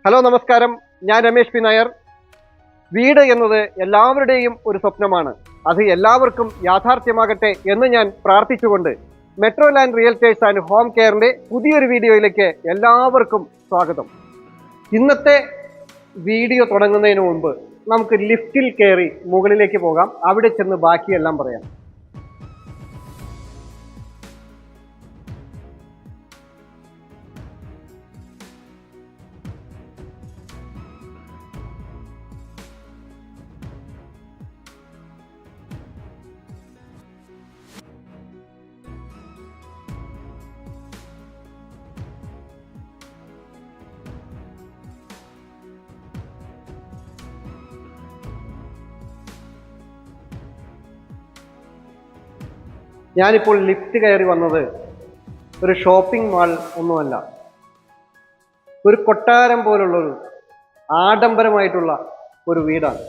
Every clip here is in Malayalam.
ഹലോ നമസ്കാരം, ഞാൻ രമേഷ് പി നായർ. വീട് എന്നത് എല്ലാവരുടെയും ഒരു സ്വപ്നമാണ്. അത് എല്ലാവർക്കും യാഥാർത്ഥ്യമാകട്ടെ എന്ന് ഞാൻ പ്രാർത്ഥിച്ചുകൊണ്ട് metro land realtors and home കെയറിന്റെ പുതിയൊരു വീഡിയോയിലേക്ക് എല്ലാവർക്കും സ്വാഗതം. ഇന്നത്തെ വീഡിയോ തുടങ്ങുന്നതിന് മുമ്പ് നമുക്ക് ലിഫ്റ്റിൽ കയറി മുകളിലേക്ക് പോകാം. അവിടെ ചെന്ന് ബാക്കിയെല്ലാം പറയാം. ഞാനിപ്പോൾ ലിഫ്റ്റ് കയറി വന്നത് ഒരു ഷോപ്പിംഗ് മാൾ ഒന്നുമല്ല, ഒരു കൊട്ടാരം പോലുള്ളൊരു ആഡംബരമായിട്ടുള്ള ഒരു വീടാണ്.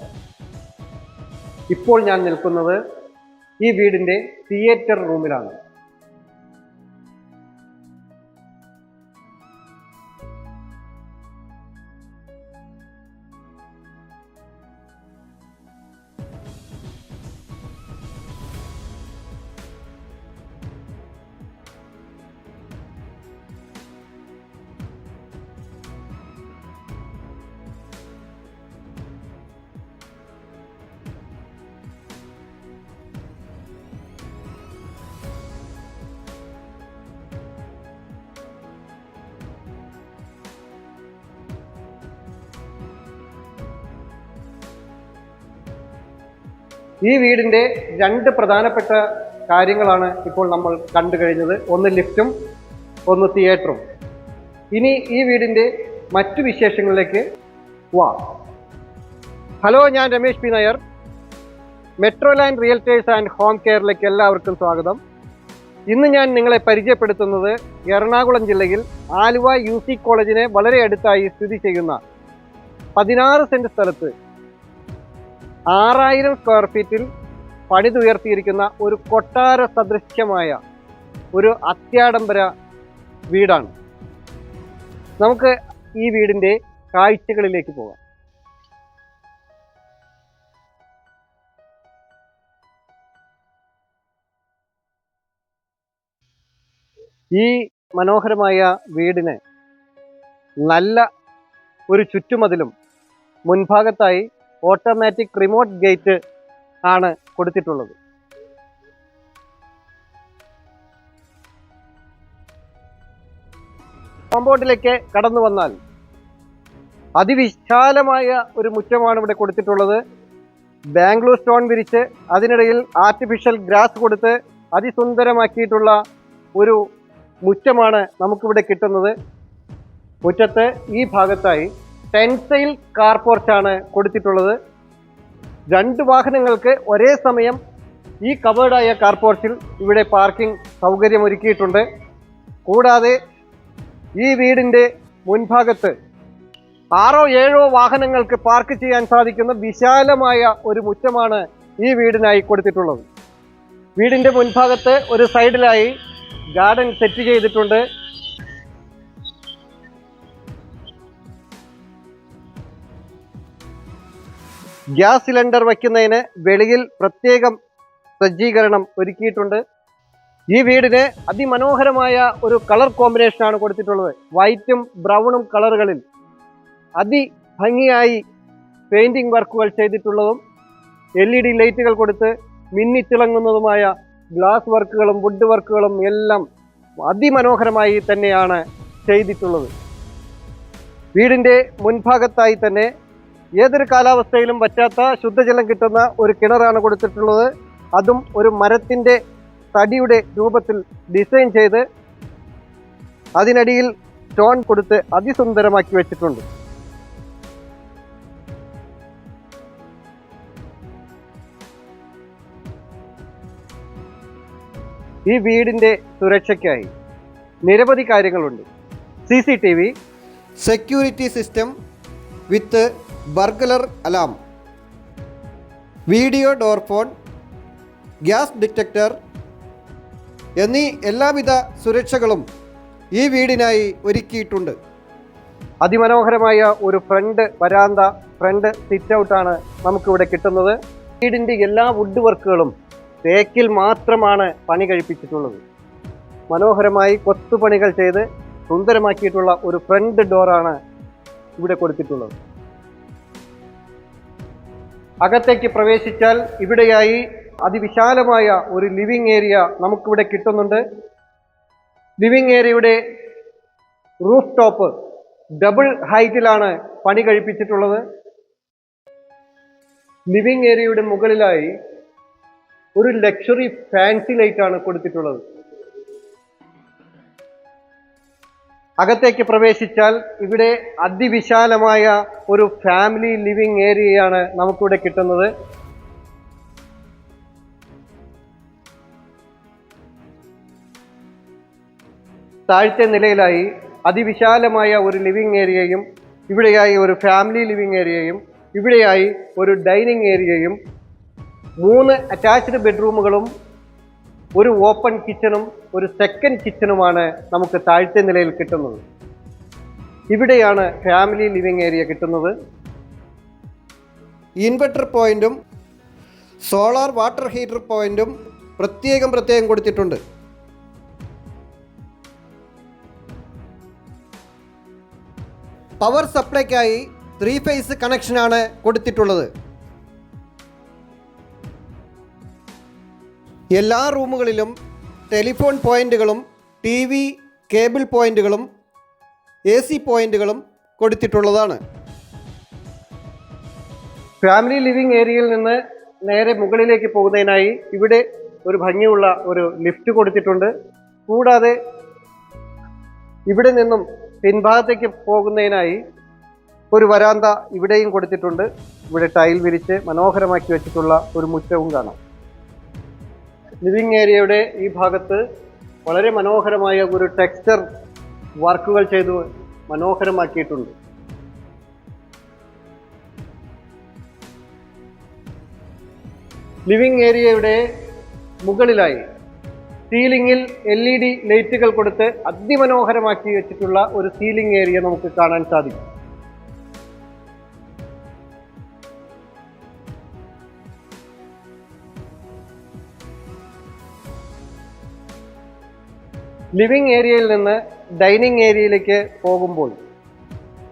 ഇപ്പോൾ ഞാൻ നിൽക്കുന്നത് ഈ വീടിൻ്റെ തിയേറ്റർ റൂമിലാണ്. ഈ വീടിൻ്റെ രണ്ട് പ്രധാനപ്പെട്ട കാര്യങ്ങളാണ് ഇപ്പോൾ നമ്മൾ കണ്ടു കഴിഞ്ഞത്. ഒന്ന് ലിഫ്റ്റും ഒന്ന് തിയേറ്ററും. ഇനി ഈ വീടിൻ്റെ മറ്റു വിശേഷങ്ങളിലേക്ക് പോവാം. ഹലോ, ഞാൻ Ramesh P Nair. Metro land realtors and home കെയറിലേക്ക് എല്ലാവർക്കും സ്വാഗതം. ഇന്ന് ഞാൻ നിങ്ങളെ പരിചയപ്പെടുത്തുന്നത് എറണാകുളം ജില്ലയിൽ ആലുവ UC കോളേജിനെ വളരെ അടുത്തായി സ്ഥിതി ചെയ്യുന്ന 16 സെന്റ് സ്ഥലത്ത് 6000 സ്ക്വയർ ഫീറ്റിൽ പണിതുയർത്തിയിരിക്കുന്ന ഒരു കൊട്ടാര സദൃശ്യമായ ഒരു അത്യാഡംബര വീടാണ്. നമുക്ക് ഈ വീടിൻ്റെ കാഴ്ചകളിലേക്ക് പോകാം. ഈ മനോഹരമായ വീടിന് നല്ല ഒരു ചുറ്റുമതിലും മുൻഭാഗത്തായി ഓട്ടോമാറ്റിക് റിമോട്ട് ഗേറ്റ് ആണ് കൊടുത്തിട്ടുള്ളത്. കോമ്പൗണ്ടിലേക്ക് കടന്നു വന്നാൽ അതിവിശാലമായ ഒരു മുറ്റമാണ് ഇവിടെ കൊടുത്തിട്ടുള്ളത്. ബാംഗ്ലൂർ സ്റ്റോൺ വിരിച്ച് അതിനിടയിൽ ആർട്ടിഫിഷ്യൽ ഗ്രാസ് കൊടുത്ത് അതിസുന്ദരമാക്കിയിട്ടുള്ള ഒരു മുറ്റമാണ് നമുക്കിവിടെ കിട്ടുന്നത്. മുറ്റത്ത് ഈ ഭാഗത്തായി ടെൻസൈൽ കാർ പോർച്ചാണ് കൊടുത്തിട്ടുള്ളത്. 2 വാഹനങ്ങൾക്ക് ഒരേ സമയം ഈ കവേർഡായ കാർ പോർച്ചിൽ ഇവിടെ പാർക്കിംഗ് സൗകര്യം ഒരുക്കിയിട്ടുണ്ട്. കൂടാതെ ഈ വീടിൻ്റെ മുൻഭാഗത്ത് 6-7 വാഹനങ്ങൾക്ക് പാർക്ക് ചെയ്യാൻ സാധിക്കുന്ന വിശാലമായ ഒരു മുറ്റമാണ് ഈ വീടിനായി കൊടുത്തിട്ടുള്ളത്. വീടിൻ്റെ മുൻഭാഗത്ത് ഒരു സൈഡിലായി ഗാർഡൻ സെറ്റ് ചെയ്തിട്ടുണ്ട്. ഗ്യാസ് സിലിണ്ടർ വയ്ക്കുന്നതിന് വെളിയിൽ പ്രത്യേകം സജ്ജീകരണം ഒരുക്കിയിട്ടുണ്ട്. ഈ വീടിന് അതിമനോഹരമായ ഒരു കളർ കോമ്പിനേഷനാണ് കൊടുത്തിട്ടുള്ളത്. വൈറ്റും ബ്രൗണും കളറുകളിൽ അതിഭംഗിയായി പെയിന്റിംഗ് വർക്കുകൾ ചെയ്തിട്ടുള്ളതും LED ലൈറ്റുകൾ കൊടുത്ത് മിന്നിത്തിളങ്ങുന്നതുമായ ഗ്ലാസ് വർക്കുകളും വുഡ് വർക്കുകളും എല്ലാം അതിമനോഹരമായി തന്നെയാണ് ചെയ്തിട്ടുള്ളത്. വീടിൻ്റെ മുൻഭാഗത്തായി തന്നെ ഏതൊരു കാലാവസ്ഥയിലും പറ്റാത്ത ശുദ്ധജലം കിട്ടുന്ന ഒരു കിണറാണ് കൊടുത്തിട്ടുള്ളത്. അതും ഒരു മരത്തിൻ്റെ തടിയുടെ രൂപത്തിൽ ഡിസൈൻ ചെയ്ത് അതിനടിയിൽ സ്റ്റോൺ കൊടുത്ത് അതിസുന്ദരമാക്കി വെച്ചിട്ടുണ്ട്. ഈ വീടിൻ്റെ സുരക്ഷയ്ക്കായി നിരവധി കാര്യങ്ങളുണ്ട്. CCTV, സെക്യൂരിറ്റി സിസ്റ്റം വിത്ത് burglar alarm, video door phone, gas detector എന്നീ എല്ലാവിധ സുരക്ഷകളും ഈ വീടിനായി ഒരുക്കിയിട്ടുണ്ട്. അതിമനോഹരമായ ഒരു ഫ്രണ്ട് വരാന്ത, ഫ്രണ്ട് സിറ്റ് ഔട്ടാണ് നമുക്കിവിടെ കിട്ടുന്നത്. വീടിൻ്റെ എല്ലാ വുഡ് വർക്കുകളും തേക്കിൽ മാത്രമാണ് പണി കഴിപ്പിച്ചിട്ടുള്ളത്. മനോഹരമായി കൊത്തുപണികൾ ചെയ്ത് സുന്ദരമാക്കിയിട്ടുള്ള ഒരു ഫ്രണ്ട് ഡോറാണ് ഇവിടെ കൊടുത്തിട്ടുള്ളത്. അകത്തേക്ക് പ്രവേശിച്ചാൽ ഇവിടെയായി അതിവിശാലമായ ഒരു ലിവിംഗ് ഏരിയ നമുക്കിവിടെ കിട്ടുന്നുണ്ട്. ലിവിംഗ് ഏരിയയുടെ റൂഫ് ടോപ്പ് ഡബിൾ ഹൈറ്റിലാണ് പണി കഴിപ്പിച്ചിട്ടുള്ളത്. ലിവിംഗ് ഏരിയയുടെ മുകളിലായി ഒരു ലക്ഷറി ഫാൻസി ലൈറ്റാണ് കൊടുത്തിട്ടുള്ളത്. അകത്തേക്ക് പ്രവേശിച്ചാൽ ഇവിടെ അതിവിശാലമായ ഒരു ഫാമിലി ലിവിംഗ് ഏരിയയാണ് നമുക്കിവിടെ കിട്ടുന്നത്. താഴത്തെ നിലയിലായി അതിവിശാലമായ ഒരു ലിവിംഗ് ഏരിയയും ഇവിടെയായി ഒരു ഫാമിലി ലിവിംഗ് ഏരിയയും ഇവിടെയായി ഒരു ഡൈനിങ് ഏരിയയും 3 അറ്റാച്ച്ഡ് ബെഡ്റൂമുകളും ഒരു ഓപ്പൺ കിച്ചണും ഒരു സെക്കൻഡ് കിച്ചണുമാണ് നമുക്ക് താഴത്തെ നിലയിൽ കിട്ടുന്നത്. ഇവിടെയാണ് ഫാമിലി ലിവിംഗ് ഏരിയ കിട്ടുന്നത്. ഇൻവെർട്ടർ പോയിന്റും സോളാർ വാട്ടർ ഹീറ്റർ പോയിന്റും പ്രത്യേകം കൊടുത്തിട്ടുണ്ട്. പവർ സപ്ലൈക്കായി 3 ഫേസ് കണക്ഷനാണ് കൊടുത്തിട്ടുള്ളത്. എല്ലാ റൂമുകളിലും ടെലിഫോൺ പോയിന്റുകളും TV കേബിൾ പോയിന്റുകളും AC പോയിന്റുകളും കൊടുത്തിട്ടുള്ളതാണ്. ഫാമിലി ലിവിംഗ് ഏരിയയിൽ നിന്ന് നേരെ മുകളിലേക്ക് പോകുന്നതിനായി ഇവിടെ ഒരു ഭംഗിയുള്ള ഒരു ലിഫ്റ്റ് കൊടുത്തിട്ടുണ്ട്. കൂടാതെ ഇവിടെ നിന്നും പിൻഭാഗത്തേക്ക് പോകുന്നതിനായി ഒരു വരാന്ത ഇവിടെയും കൊടുത്തിട്ടുണ്ട്. ഇവിടെ ടൈൽ വിരിച്ച് മനോഹരമാക്കി വെച്ചിട്ടുള്ള ഒരു മുറ്റവും കാണാം. ലിവിംഗ് ഏരിയയുടെ ഈ ഭാഗത്ത് വളരെ മനോഹരമായ ഒരു ടെക്സ്ചർ വർക്കുകൾ ചെയ്ത് മനോഹരമാക്കിയിട്ടുണ്ട്. ലിവിംഗ് ഏരിയയുടെ മുകളിലായി സീലിംഗിൽ LED ലൈറ്റുകൾ കൊടുത്ത് അതിമനോഹരമാക്കി വെച്ചിട്ടുള്ള ഒരു സീലിംഗ് ഏരിയ നമുക്ക് കാണാൻ സാധിക്കും. ലിവിംഗ് ഏരിയയിൽ നിന്ന് ഡൈനിങ് ഏരിയയിലേക്ക് പോകുമ്പോൾ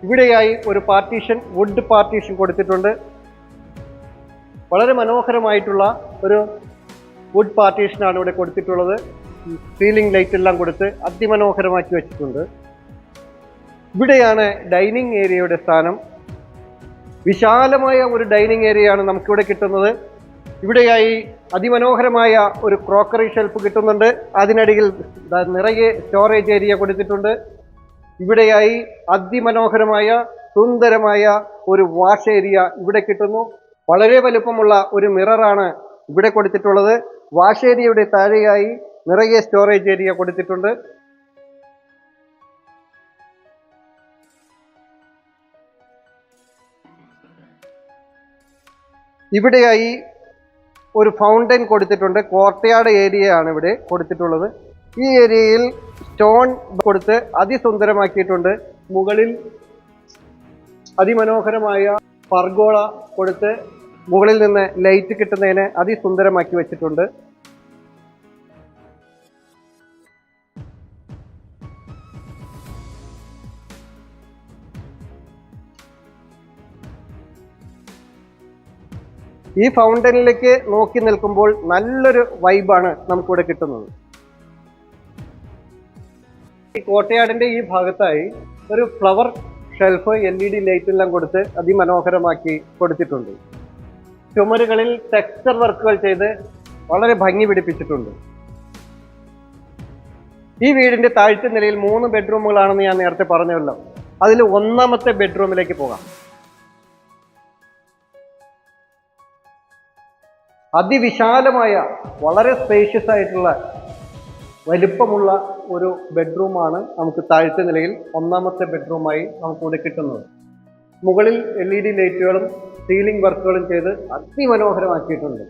ഇവിടെയായി ഒരു പാർട്ടീഷൻ, വുഡ് പാർട്ടീഷൻ കൊടുത്തിട്ടുണ്ട്. വളരെ മനോഹരമായിട്ടുള്ള ഒരു വുഡ് പാർട്ടീഷനാണ് ഇവിടെ കൊടുത്തിട്ടുള്ളത്. സീലിംഗ് ലൈറ്റ് എല്ലാം കൊടുത്ത് അതിമനോഹരമാക്കി വെച്ചിട്ടുണ്ട്. ഇവിടെയാണ് ഡൈനിങ് ഏരിയയുടെ സ്ഥാനം. വിശാലമായ ഒരു ഡൈനിങ് ഏരിയയാണ് നമുക്കിവിടെ കിട്ടുന്നത്. ഇവിടെയായി അതിമനോഹരമായ ഒരു ക്രോക്കറി ഷെൽഫ് കിട്ടുന്നുണ്ട്. അതിനടിയിൽ നിറയെ സ്റ്റോറേജ് ഏരിയ കൊടുത്തിട്ടുണ്ട്. ഇവിടെയായി അതിമനോഹരമായ സുന്ദരമായ ഒരു വാഷ് ഏരിയ ഇവിടെ കിട്ടുന്നു. വളരെ വലുപ്പമുള്ള ഒരു മിററാണ് ഇവിടെ കൊടുത്തിട്ടുള്ളത്. വാഷ് ഏരിയയുടെ താഴെയായി നിറയെ സ്റ്റോറേജ് ഏരിയ കൊടുത്തിട്ടുണ്ട്. ഇവിടെയായി ഒരു ഫൗണ്ടൻ കൊടുത്തിട്ടുണ്ട്. കോർട്ട്യാർഡ് ഏരിയയാണ് ഇവിടെ കൊടുത്തിട്ടുള്ളത്. ഈ ഏരിയയിൽ സ്റ്റോൺ കൊടുത്ത് അതിസുന്ദരമാക്കിയിട്ടുണ്ട്. മുകളിൽ അതിമനോഹരമായ പർഗോള കൊടുത്ത് മുകളിൽ നിന്ന് ലൈറ്റ് കിട്ടുന്നതിന് അതിസുന്ദരമാക്കി വെച്ചിട്ടുണ്ട്. ഈ ഫൗണ്ടനിലേക്ക് നോക്കി നിൽക്കുമ്പോൾ നല്ലൊരു വൈബാണ് നമുക്കിവിടെ കിട്ടുന്നത്. ഈ കോട്ടയാടിന്റെ ഈ ഭാഗത്തായി ഒരു ഫ്ലവർ ഷെൽഫ് LED ലൈറ്റ് എല്ലാം കൊടുത്ത് അതിമനോഹരമാക്കി കൊടുത്തിട്ടുണ്ട്. ചുമരുകളിൽ ടെക്സ്ചർ വർക്കുകൾ ചെയ്ത് വളരെ ഭംഗി പിടിപ്പിച്ചിട്ടുണ്ട്. ഈ വീടിന്റെ താഴത്തെ നിലയിൽ 3 ബെഡ്റൂമുകളാണെന്ന് ഞാൻ നേരത്തെ പറഞ്ഞല്ലോ. അതിൽ 1ാമത്തെ ബെഡ്റൂമിലേക്ക് പോകാം. അതിവിശാലമായ വളരെ സ്പേഷ്യസ് ആയിട്ടുള്ള വലിപ്പമുള്ള ഒരു ബെഡ്റൂമാണ് നമുക്ക് താഴത്തെ നിലയിൽ 1ാമത്തെ ബെഡ്റൂമായി നമുക്കിവിടെ കിട്ടുന്നത്. മുകളിൽ LED ലൈറ്റുകളും സീലിംഗ് വർക്കുകളും ചെയ്ത് അതിമനോഹരമാക്കിയിട്ടുണ്ട്.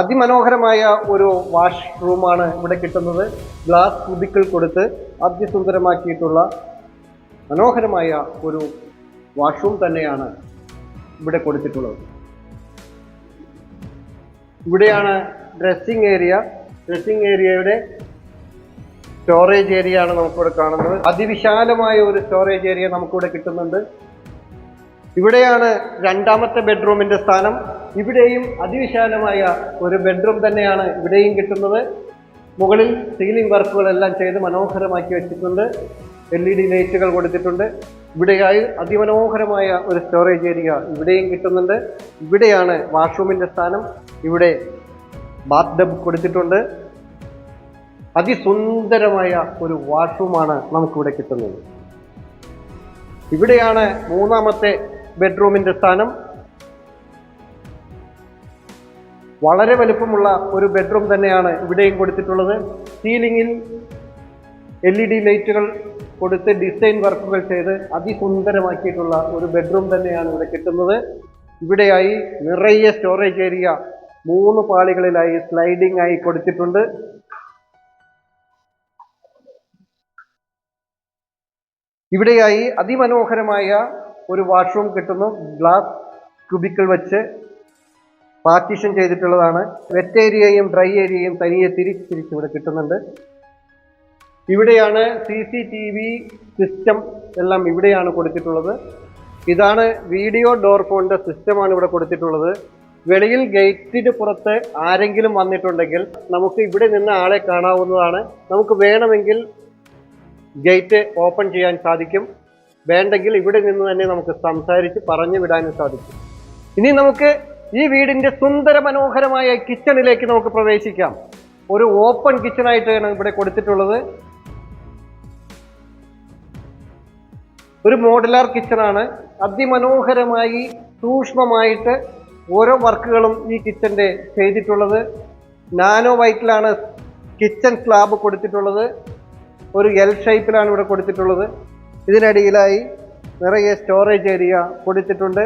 അതിമനോഹരമായ ഒരു വാഷ് റൂമാണ് ഇവിടെ കിട്ടുന്നത്. ഗ്ലാസ് കുബിക്കിൾ കൊടുത്ത് അതിസുന്ദരമാക്കിയിട്ടുള്ള മനോഹരമായ ഒരു വാഷ്റൂം തന്നെയാണ് ഇവിടെ കൊടുത്തിട്ടുള്ളത്. ഇവിടെയാണ് ഡ്രസ്സിംഗ് ഏരിയ. ഡ്രസ്സിംഗ് ഏരിയയുടെ സ്റ്റോറേജ് ഏരിയ ആണ് നമുക്കിവിടെ കാണുന്നത്. അതിവിശാലമായ ഒരു സ്റ്റോറേജ് ഏരിയ നമുക്കിവിടെ കിട്ടുന്നുണ്ട്. ഇവിടെയാണ് രണ്ടാമത്തെ ബെഡ്റൂമിന്റെ സ്ഥാനം. ഇവിടെയും അതിവിശാലമായ ഒരു ബെഡ്റൂം തന്നെയാണ് ഇവിടെയും കിട്ടുന്നത്. മുകളിൽ സീലിംഗ് വർക്കുകളെല്ലാം ചെയ്ത് മനോഹരമാക്കി വെച്ചിട്ടുണ്ട്. LED ലൈറ്റുകൾ കൊടുത്തിട്ടുണ്ട്. ഇവിടെയായി അതിമനോഹരമായ ഒരു സ്റ്റോറേജ് ഏരിയ ഇവിടെയും കിട്ടുന്നുണ്ട്. ഇവിടെയാണ് വാഷ്റൂമിന്റെ സ്ഥാനം. ഇവിടെ ബാത്ത് ടബ് കൊടുത്തിട്ടുണ്ട്. അതിസുന്ദരമായ ഒരു വാഷ്റൂമാണ് നമുക്കിവിടെ കിട്ടുന്നത്. ഇവിടെയാണ് മൂന്നാമത്തെ ബെഡ്റൂമിന്റെ സ്ഥാനം. വളരെ വലുപ്പമുള്ള ഒരു ബെഡ്റൂം തന്നെയാണ് ഇവിടെയും കൊടുത്തിട്ടുള്ളത്. സീലിംഗിൽ LED ലൈറ്റുകൾ കൊടുത്ത് ഡിസൈൻ വർക്കുകൾ ചെയ്ത് അതിസുന്ദരമാക്കിയിട്ടുള്ള ഒരു ബെഡ്റൂം തന്നെയാണ് ഇവിടെ കിട്ടുന്നത്. ഇവിടെയായി നിറയെ സ്റ്റോറേജ് ഏരിയ 3 പാളികളിലായി സ്ലൈഡിംഗ് ആയി കൊടുത്തിട്ടുണ്ട്. ഇവിടെയായി അതിമനോഹരമായ ഒരു വാഷ്റൂം കിട്ടുന്നു. ഗ്ലാസ് ക്യൂബിക്കിൾ വെച്ച് പാർട്ടീഷൻ ചെയ്തിട്ടുള്ളതാണ്. വെറ്റ് ഏരിയയും ഡ്രൈ ഏരിയയും തനിയെ തിരിച്ച് ഇവിടെ കിട്ടുന്നുണ്ട്. ഇവിടെയാണ് CCTV സിസ്റ്റം എല്ലാം ഇവിടെയാണ് കൊടുത്തിട്ടുള്ളത്. ഇതാണ് വീഡിയോ ഡോർ ഫോണിന്റെ സിസ്റ്റമാണ് ഇവിടെ കൊടുത്തിട്ടുള്ളത്. വെളിയിൽ ഗേറ്റിന് പുറത്ത് ആരെങ്കിലും വന്നിട്ടുണ്ടെങ്കിൽ നമുക്ക് ഇവിടെ നിന്ന് ആളെ കാണാവുന്നതാണ്. നമുക്ക് വേണമെങ്കിൽ ഗേറ്റ് ഓപ്പൺ ചെയ്യാൻ സാധിക്കും. വേണ്ടെങ്കിൽ ഇവിടെ നിന്ന് തന്നെ നമുക്ക് സംസാരിച്ച് പറഞ്ഞു വിടാനും സാധിക്കും. ഇനി നമുക്ക് ഈ വീടിന്റെ സുന്ദര മനോഹരമായ കിച്ചണിലേക്ക് നമുക്ക് പ്രവേശിക്കാം. ഒരു ഓപ്പൺ കിച്ചണായിട്ടാണ് ഇവിടെ കൊടുത്തിട്ടുള്ളത്. ഒരു മോഡുലാർ കിച്ചണാണ്. അതിമനോഹരമായി സൂക്ഷ്മമായിട്ട് ഓരോ വർക്കുകളും ഈ കിച്ചന്റെ ചെയ്തിട്ടുള്ളത്. നാനോ വൈറ്റിലാണ് കിച്ചൺ സ്ലാബ് കൊടുത്തിട്ടുള്ളത്. ഒരു L ഷേപ്പിലാണ് ഇവിടെ കൊടുത്തിട്ടുള്ളത്. ഇതിനടിയിലായി നിറയെ സ്റ്റോറേജ് ഏരിയ കൊടുത്തിട്ടുണ്ട്.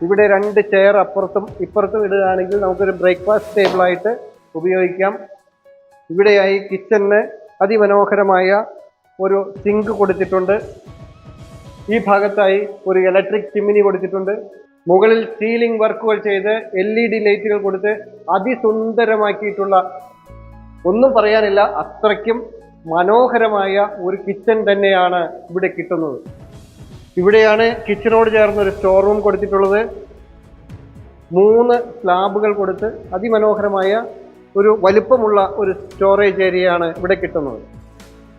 ഇവിടെ 2 ചെയർ അപ്പുറത്തും ഇപ്പുറത്തും ഇടുകയാണെങ്കിൽ നമുക്കൊരു ബ്രേക്ക്ഫാസ്റ്റ് ടേബിളായിട്ട് ഉപയോഗിക്കാം. ഇവിടെയായി കിച്ചണിന് അതിമനോഹരമായ ഒരു സിങ്ക് കൊടുത്തിട്ടുണ്ട്. ഈ ഭാഗത്തായി ഒരു ഇലക്ട്രിക് ചിമ്മിനി കൊടുത്തിട്ടുണ്ട്. മുകളിൽ സീലിംഗ് വർക്കുകൾ ചെയ്ത് LED ലൈറ്റുകൾ കൊടുത്ത് അതിസുന്ദരമാക്കിയിട്ടുള്ള, ഒന്നും പറയാനില്ല, അത്രയ്ക്കും മനോഹരമായ ഒരു കിച്ചൺ തന്നെയാണ് ഇവിടെ കിട്ടുന്നത്. ഇവിടെയാണ് കിച്ചണോട് ചേർന്ന് ഒരു സ്റ്റോർ റൂം കൊടുത്തിട്ടുള്ളത്. 3 സ്ലാബുകൾ കൊടുത്ത് അതിമനോഹരമായ ഒരു വലുപ്പമുള്ള ഒരു സ്റ്റോറേജ് ഏരിയയാണ് ഇവിടെ കിട്ടുന്നത്.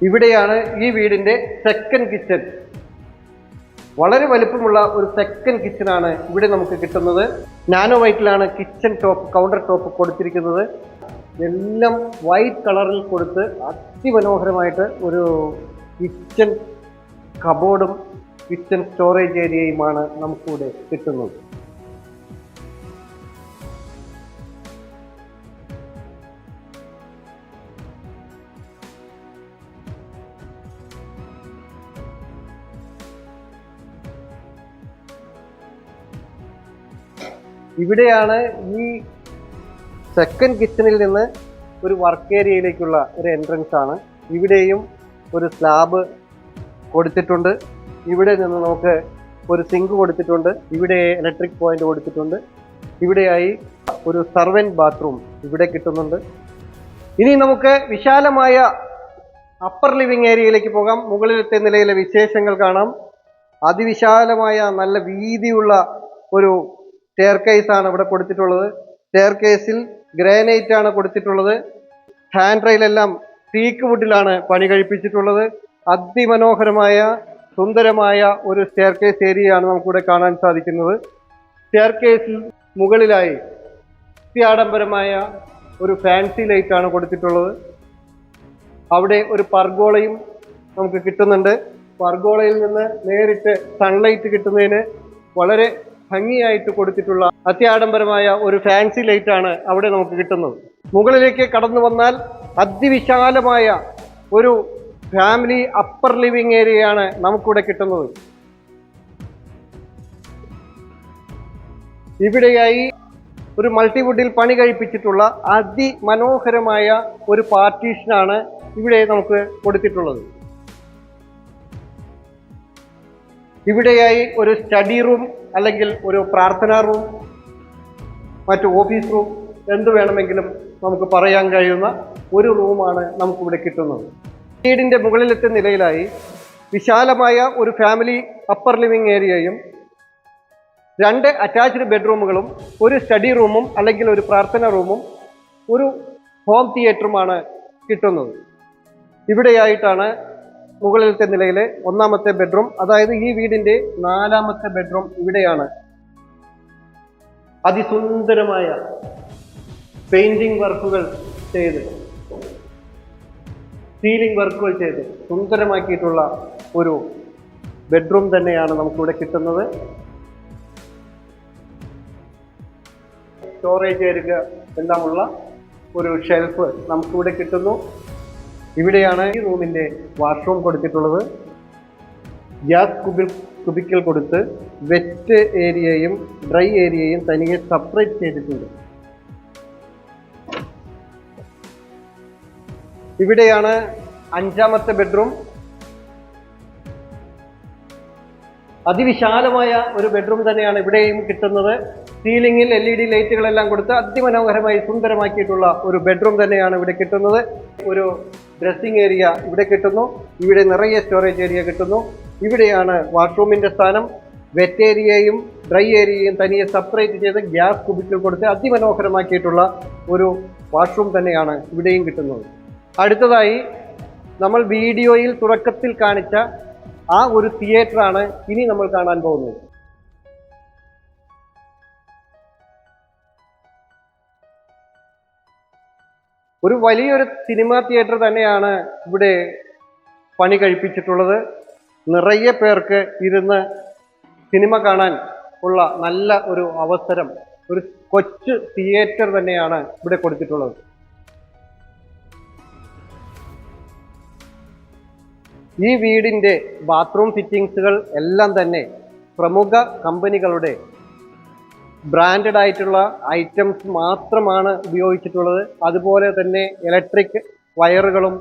ഇവിടെയാണ് ഈ വീടിന്റെ സെക്കൻഡ് കിച്ചൺ. വളരെ വലുപ്പമുള്ള ഒരു സെക്കൻഡ് കിച്ചണാണ് ഇവിടെ നമുക്ക് കിട്ടുന്നത്. നാനോ വൈറ്റിലാണ് കിച്ചൺ ടോപ്പ്, കൗണ്ടർ ടോപ്പ് കൊടുത്തിരിക്കുന്നത്. എല്ലാം വൈറ്റ് കളറിൽ കൊടുത്ത് അതിമനോഹരമായിട്ട് ഒരു കിച്ചൺ കബോർഡും കിച്ചൺ സ്റ്റോറേജ് ഏരിയയുമാണ് നമുക്കിവിടെ കിട്ടുന്നത്. ഇവിടെയാണ് ഈ സെക്കൻഡ് കിച്ചണിൽ നിന്ന് ഒരു വർക്ക് ഏരിയയിലേക്കുള്ള ഒരു എൻട്രൻസ് ആണ്. ഇവിടെയും ഒരു സ്ലാബ് കൊടുത്തിട്ടുണ്ട്. ഇവിടെ നിന്ന് നമുക്ക് ഒരു സിങ്ക് കൊടുത്തിട്ടുണ്ട്. ഇവിടെ ഇലക്ട്രിക് പോയിന്റ് കൊടുത്തിട്ടുണ്ട്. ഇവിടെയായി ഒരു സർവൻറ്റ് ബാത്റൂം ഇവിടെ കിട്ടുന്നുണ്ട്. ഇനി നമുക്ക് വിശാലമായ അപ്പർ ലിവിംഗ് ഏരിയയിലേക്ക് പോകാം. മുകളിലത്തെ നിലയിലെ വിശേഷങ്ങൾ കാണാം. അതിവിശാലമായ നല്ല വീതിയുള്ള ഒരു സ്റ്റെയർകേസ് ആണ് ഇവിടെ കൊടുത്തിട്ടുള്ളത്. സ്റ്റെയർകേസിൽ ഗ്രാനൈറ്റ് ആണ് കൊടുത്തിട്ടുള്ളത്. ഹാൻഡ് റെയിലെല്ലാം ടീക്ക് വുഡിലാണ് പണി കഴിപ്പിച്ചിട്ടുള്ളത്. അതിമനോഹരമായ സുന്ദരമായ ഒരു സ്റ്റെയർകേസ് ഏരിയയാണ് നമുക്കിവിടെ കാണാൻ സാധിക്കുന്നത്. സ്റ്റെയർകേസിൽ മുകളിലായി അത്യാഡംബരമായ ഒരു ഫാൻസി ലൈറ്റ് ആണ് കൊടുത്തിട്ടുള്ളത്. അവിടെ ഒരു പർഗോളയും നമുക്ക് കിട്ടുന്നുണ്ട്. പർഗോളയിൽ നിന്ന് നേരിട്ട് സൺലൈറ്റ് കിട്ടുന്നതിന് വളരെ ഭംഗിയായിട്ട് കൊടുത്തിട്ടുള്ള അത്യാഡംബരമായ ഒരു ഫാൻസി ലൈറ്റ് ആണ് അവിടെ നമുക്ക് കിട്ടുന്നത്. മുകളിലേക്ക് കടന്നു വന്നാൽ അതിവിശാലമായ ഒരു ഫാമിലി അപ്പർ ലിവിംഗ് ഏരിയയാണ് നമുക്കിവിടെ കിട്ടുന്നത്. ഇവിടെയായി ഒരു മൾട്ടിവുഡിൽ പണി കഴിപ്പിച്ചിട്ടുള്ള അതിമനോഹരമായ ഒരു പാർട്ടീഷനാണ് ഇവിടെ നമുക്ക് കൊടുത്തിട്ടുള്ളത്. ഇവിടെയായി ഒരു സ്റ്റഡി റൂം അല്ലെങ്കിൽ ഒരു പ്രാർത്ഥനാ റൂം, മറ്റു ഓഫീസ് റൂം, എന്ത് വേണമെങ്കിലും നമുക്ക് പറയാൻ കഴിയുന്ന ഒരു റൂമാണ് നമുക്കിവിടെ കിട്ടുന്നത്. വീടിൻ്റെ മുകളിലത്തെ നിലയിലായി വിശാലമായ ഒരു ഫാമിലി അപ്പർ ലിവിംഗ് ഏരിയയും 2 അറ്റാച്ച്ഡ് ബെഡ്റൂമുകളും ഒരു സ്റ്റഡി റൂമും അല്ലെങ്കിൽ ഒരു പ്രാർത്ഥന റൂമും ഒരു ഹോം തിയേറ്ററുമാണ് കിട്ടുന്നത്. ഇവിടെയായിട്ടാണ് മുകളിലത്തെ നിലയിലെ 1ാമത്തെ ബെഡ്റൂം, അതായത് ഈ വീടിൻ്റെ 4ാമത്തെ ബെഡ്റൂം ഇവിടെയാണ്. അതിസുന്ദരമായ പെയിന്റിംഗ് വർക്കുകൾ ചെയ്ത്, സീലിംഗ് വർക്കുകൾ ചെയ്ത് സുന്ദരമാക്കിയിട്ടുള്ള ഒരു ബെഡ്റൂം തന്നെയാണ് നമുക്കിവിടെ കിട്ടുന്നത്. സ്റ്റോറേജ് ഏരിയ എല്ലാമുള്ള ഒരു ഷെൽഫ് നമുക്കിവിടെ കിട്ടുന്നു. ഇവിടെയാണ് ഈ റൂമിൻ്റെ വാഷ്റൂം കൊടുത്തിട്ടുള്ളത്. ഗ്യാസ് കുബിക്കൽ കൊടുത്ത് വെറ്റ് ഏരിയയും ഡ്രൈ ഏരിയയും തനിയെ സെപ്പറേറ്റ് ചെയ്തിട്ടുണ്ട്. ഇവിടെയാണ് 5ാമത്തെ ബെഡ്റൂം. അതിവിശാലമായ ഒരു ബെഡ്റൂം തന്നെയാണ് ഇവിടെയും കിട്ടുന്നത്. സീലിംഗിൽ LED ലൈറ്റുകളെല്ലാം കൊടുത്ത് അതിമനോഹരമായി സുന്ദരമാക്കിയിട്ടുള്ള ഒരു ബെഡ്റൂം തന്നെയാണ് ഇവിടെ കിട്ടുന്നത്. ഒരു ഡ്രസ്സിംഗ് ഏരിയ ഇവിടെ കിട്ടുന്നു. ഇവിടെ നിറയെ സ്റ്റോറേജ് ഏരിയ കിട്ടുന്നു. ഇവിടെയാണ് വാഷ്റൂമിൻ്റെ സ്ഥാനം. വെറ്റ് ഏരിയയും ഡ്രൈ ഏരിയയും തനിയെ സെപ്പറേറ്റ് ചെയ്ത് ഗ്യാസ് കുബിക്കൽ കൊടുത്ത് അതിമനോഹരമാക്കിയിട്ടുള്ള ഒരു വാഷ്റൂം തന്നെയാണ് ഇവിടെയും കിട്ടുന്നത്. അടുത്തതായി നമ്മൾ വീഡിയോയിൽ തുടക്കത്തിൽ കാണിച്ച ആ ഒരു തിയേറ്ററാണ് ഇനി നമ്മൾ കാണാൻ പോകുന്നത്. ഒരു വലിയൊരു സിനിമാ തിയേറ്റർ തന്നെയാണ് ഇവിടെ പണി കഴിപ്പിച്ചിട്ടുള്ളത്. നിറയെ പേർക്ക് ഇരുന്ന് സിനിമ കാണാൻ ഉള്ള നല്ല ഒരു അവസരം, ഒരു കൊച്ചു തിയേറ്റർ തന്നെയാണ് ഇവിടെ കൊടുത്തിട്ടുള്ളത്. ഈ വീടിൻ്റെ ബാത്റൂം ഫിറ്റിങ്സുകൾ എല്ലാം തന്നെ പ്രമുഖ കമ്പനികളുടെ ബ്രാൻഡഡ് ആയിട്ടുള്ള ഐറ്റംസ് മാത്രമാണ് ഉപയോഗിച്ചിട്ടുള്ളത്. അതുപോലെ തന്നെ ഇലക്ട്രിക് വയറുകളും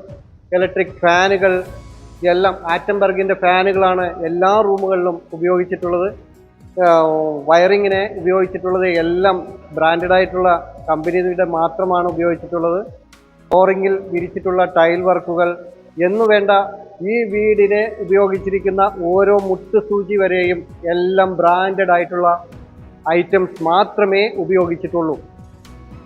ഇലക്ട്രിക് ഫാനുകൾ എല്ലാം ആറ്റംബർഗിൻ്റെ ഫാനുകളാണ് എല്ലാ റൂമുകളിലും ഉപയോഗിച്ചിട്ടുള്ളത്. വയറിങ്ങിനെ ഉപയോഗിച്ചിട്ടുള്ളത് എല്ലാം ബ്രാൻഡഡ് ആയിട്ടുള്ള കമ്പനിയുടെ മാത്രമാണ് ഉപയോഗിച്ചിട്ടുള്ളത്. ഫ്ലോറിങ്ങിൽ വിരിച്ചിട്ടുള്ള ടൈൽ വർക്കുകൾ എന്നുവേണ്ട ഈ വീടിനെ ഉപയോഗിച്ചിരിക്കുന്ന ഓരോ മുട്ടുസൂചി വരെയും എല്ലാം ബ്രാൻഡഡ് ആയിട്ടുള്ള ഐറ്റംസ് മാത്രമേ ഉപയോഗിച്ചിട്ടുള്ളൂ.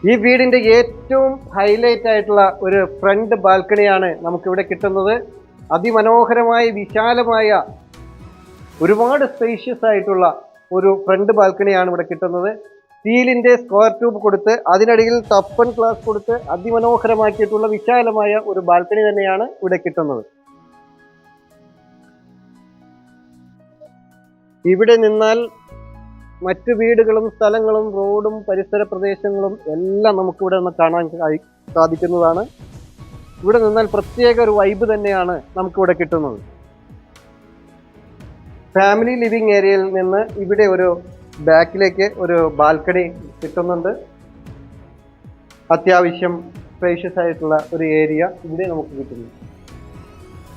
ഈ വീടിൻ്റെ ഏറ്റവും ഹൈലൈറ്റ് ആയിട്ടുള്ള ഒരു ഫ്രണ്ട് ബാൽക്കണിയാണ് നമുക്കിവിടെ കിട്ടുന്നത്. അതിമനോഹരമായ വിശാലമായ ഒരുപാട് സ്പേഷ്യസ് ആയിട്ടുള്ള ഒരു ഫ്രണ്ട് ബാൽക്കണിയാണ് ഇവിടെ കിട്ടുന്നത്. സ്റ്റീലിൻ്റെ സ്ക്വയർ ട്യൂബ് കൊടുത്ത് അതിനിടയിൽ ടഫൻ ഗ്ലാസ് കൊടുത്ത് അതിമനോഹരമാക്കിയിട്ടുള്ള വിശാലമായ ഒരു ബാൽക്കണി തന്നെയാണ് ഇവിടെ കിട്ടുന്നത്. ഇവിടെ നിന്നാൽ മറ്റു വീടുകളും സ്ഥലങ്ങളും റോഡും പരിസര പ്രദേശങ്ങളും എല്ലാം നമുക്കിവിടെ നിന്ന് കാണാൻ സാധിക്കുന്നതാണ്. ഇവിടെ നിന്നാൽ പ്രത്യേക ഒരു വൈബ് തന്നെയാണ് നമുക്കിവിടെ കിട്ടുന്നത്. ഫാമിലി ലിവിംഗ് ഏരിയയിൽ നിന്ന് ഇവിടെ ഒരു ബാക്കിലേക്ക് ഒരു ബാൽക്കണി കിട്ടുന്നുണ്ട്. അത്യാവശ്യം സ്പേഷ്യസ് ആയിട്ടുള്ള ഒരു ഏരിയ ഇവിടെ നമുക്ക് കിട്ടുന്നു.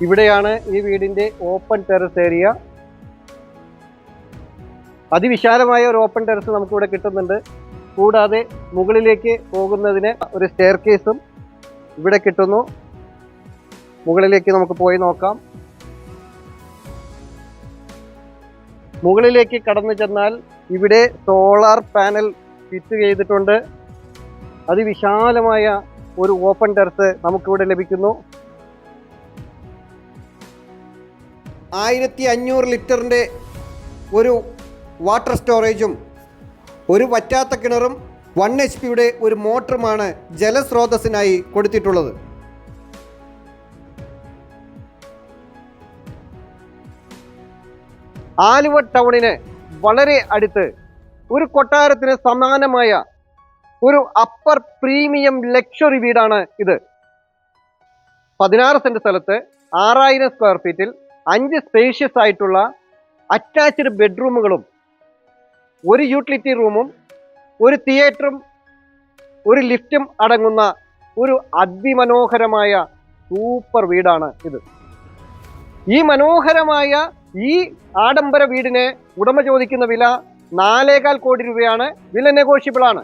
ഇവിടെയാണ് ഈ വീടിൻ്റെ ഓപ്പൺ ടെറസ് ഏരിയ. അതിവിശാലമായ ഒരു ഓപ്പൺ ടെറസ് നമുക്കിവിടെ കിട്ടുന്നുണ്ട്. കൂടാതെ മുകളിലേക്ക് പോകുന്നതിന് ഒരു സ്റ്റെയർ കേസും ഇവിടെ കിട്ടുന്നു. മുകളിലേക്ക് നമുക്ക് പോയി നോക്കാം. മുകളിലേക്ക് കടന്നു ചെന്നാൽ ഇവിടെ സോളാർ പാനൽ ഫിറ്റ് ചെയ്തിട്ടുണ്ട്. അതിവിശാലമായ ഒരു ഓപ്പൺ ടെറസ് നമുക്കിവിടെ ലഭിക്കുന്നു. 1500 ലിറ്ററിൻ്റെ ഒരു വാട്ടർ സ്റ്റോറേജും ഒരു വറ്റാത്ത കിണറും 1 HP ഒരു മോട്ടറുമാണ് ജലസ്രോതസ്സിനായി കൊടുത്തിട്ടുള്ളത്. ആലുവ ടൗണിന് വളരെ അടുത്ത് ഒരു കൊട്ടാരത്തിന് സമാനമായ ഒരു അപ്പർ പ്രീമിയം ലക്ഷറി വീടാണ് ഇത്. 16 സെന്റ് സ്ഥലത്ത് 6000 സ്ക്വയർ ഫീറ്റിൽ 5 സ്പേഷ്യസ് ആയിട്ടുള്ള അറ്റാച്ച്ഡ് ബെഡ്റൂമുകളും ഒരു യൂട്ടിലിറ്റി റൂമും ഒരു തിയേറ്ററും ഒരു ലിഫ്റ്റും അടങ്ങുന്ന ഒരു അതിമനോഹരമായ സൂപ്പർ വീടാണ് ഇത്. ഈ മനോഹരമായ ഈ ആഡംബര വീടിന് ഉടമ ചോദിക്കുന്ന വില 4.25 കോടി രൂപയാണ്. വില നെഗോഷ്യബിൾ ആണ്.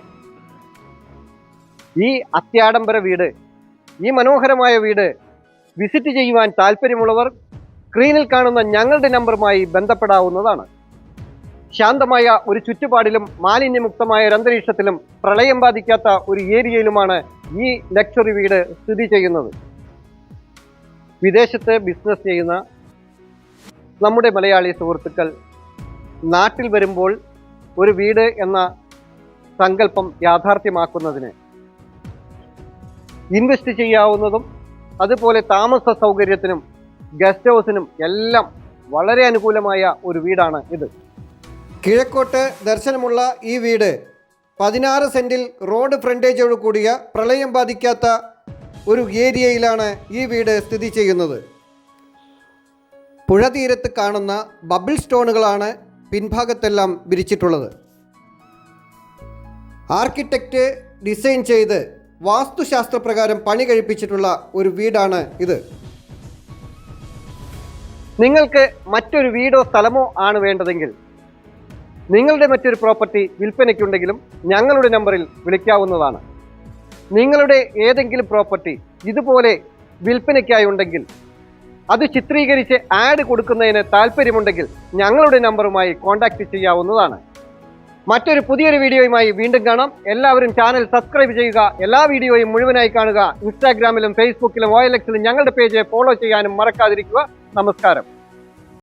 ഈ അത്യാഡംബര വീട്, ഈ മനോഹരമായ വീട് വിസിറ്റ് ചെയ്യുവാൻ താല്പര്യമുള്ളവർ സ്ക്രീനിൽ കാണുന്ന ഞങ്ങളുടെ നമ്പറുമായി ബന്ധപ്പെടാവുന്നതാണ്. ശാന്തമായ ഒരു ചുറ്റുപാടിലും മാലിന്യമുക്തമായ ഒരു അന്തരീക്ഷത്തിലും പ്രളയം ബാധിക്കാത്ത ഒരു ഏരിയയിലുമാണ് ഈ ലക്ഷറി വീട് സ്ഥിതി ചെയ്യുന്നത്. വിദേശത്ത് ബിസിനസ് ചെയ്യുന്ന നമ്മുടെ മലയാളി സുഹൃത്തുക്കൾ നാട്ടിൽ വരുമ്പോൾ ഒരു വീട് എന്ന സങ്കല്പം യാഥാർത്ഥ്യമാക്കുന്നതിന് ഇൻവെസ്റ്റ് ചെയ്യാവുന്നതും അതുപോലെ താമസ സൗകര്യത്തിനും ഗസ്റ്റ് ഹൗസിനും എല്ലാം വളരെ അനുകൂലമായ ഒരു വീടാണ് ഇത്. കിഴക്കോട്ട് ദർശനമുള്ള ഈ വീട് 16 സെന്റിൽ റോഡ് ഫ്രണ്ടേജോട് കൂടിയ പ്രളയം ബാധിക്കാത്ത ഒരു ഏരിയയിലാണ് ഈ വീട് സ്ഥിതി ചെയ്യുന്നത്. പുഴ തീരത്ത് കാണുന്ന ബബിൾ സ്റ്റോണുകളാണ് പിൻഭാഗത്തെല്ലാം വിരിച്ചിട്ടുള്ളത്. ആർക്കിടെക്റ്റ് ഡിസൈൻ ചെയ്ത് വാസ്തുശാസ്ത്രപ്രകാരം പണി കഴിപ്പിച്ചിട്ടുള്ള ഒരു വീടാണ് ഇത്. നിങ്ങൾക്ക് മറ്റൊരു വീടോ സ്ഥലമോ ആണ് വേണ്ടതെങ്കിൽ നിങ്ങളുടെ മറ്റൊരു പ്രോപ്പർട്ടി വിൽപ്പനയ്ക്കുണ്ടെങ്കിലും ഞങ്ങളുടെ നമ്പറിൽ വിളിക്കാവുന്നതാണ്. നിങ്ങളുടെ ഏതെങ്കിലും പ്രോപ്പർട്ടി ഇതുപോലെ വിൽപ്പനയ്ക്കായി ഉണ്ടെങ്കിൽ അത് ചിത്രീകരിച്ച് ആഡ് കൊടുക്കുന്നതിന് താല്പര്യമുണ്ടെങ്കിൽ ഞങ്ങളുടെ നമ്പറുമായി കോൺടാക്റ്റ് ചെയ്യാവുന്നതാണ്. മറ്റൊരു പുതിയൊരു വീഡിയോയുമായി വീണ്ടും കാണാം. എല്ലാവരും ചാനൽ സബ്സ്ക്രൈബ് ചെയ്യുക. എല്ലാ വീഡിയോയും മുഴുവനായി കാണുക. ഇൻസ്റ്റാഗ്രാമിലും ഫേസ്ബുക്കിലും OLXിലും ഞങ്ങളുടെ പേജ് ഫോളോ ചെയ്യാനും മറക്കാതിരിക്കുക. നമസ്കാരം.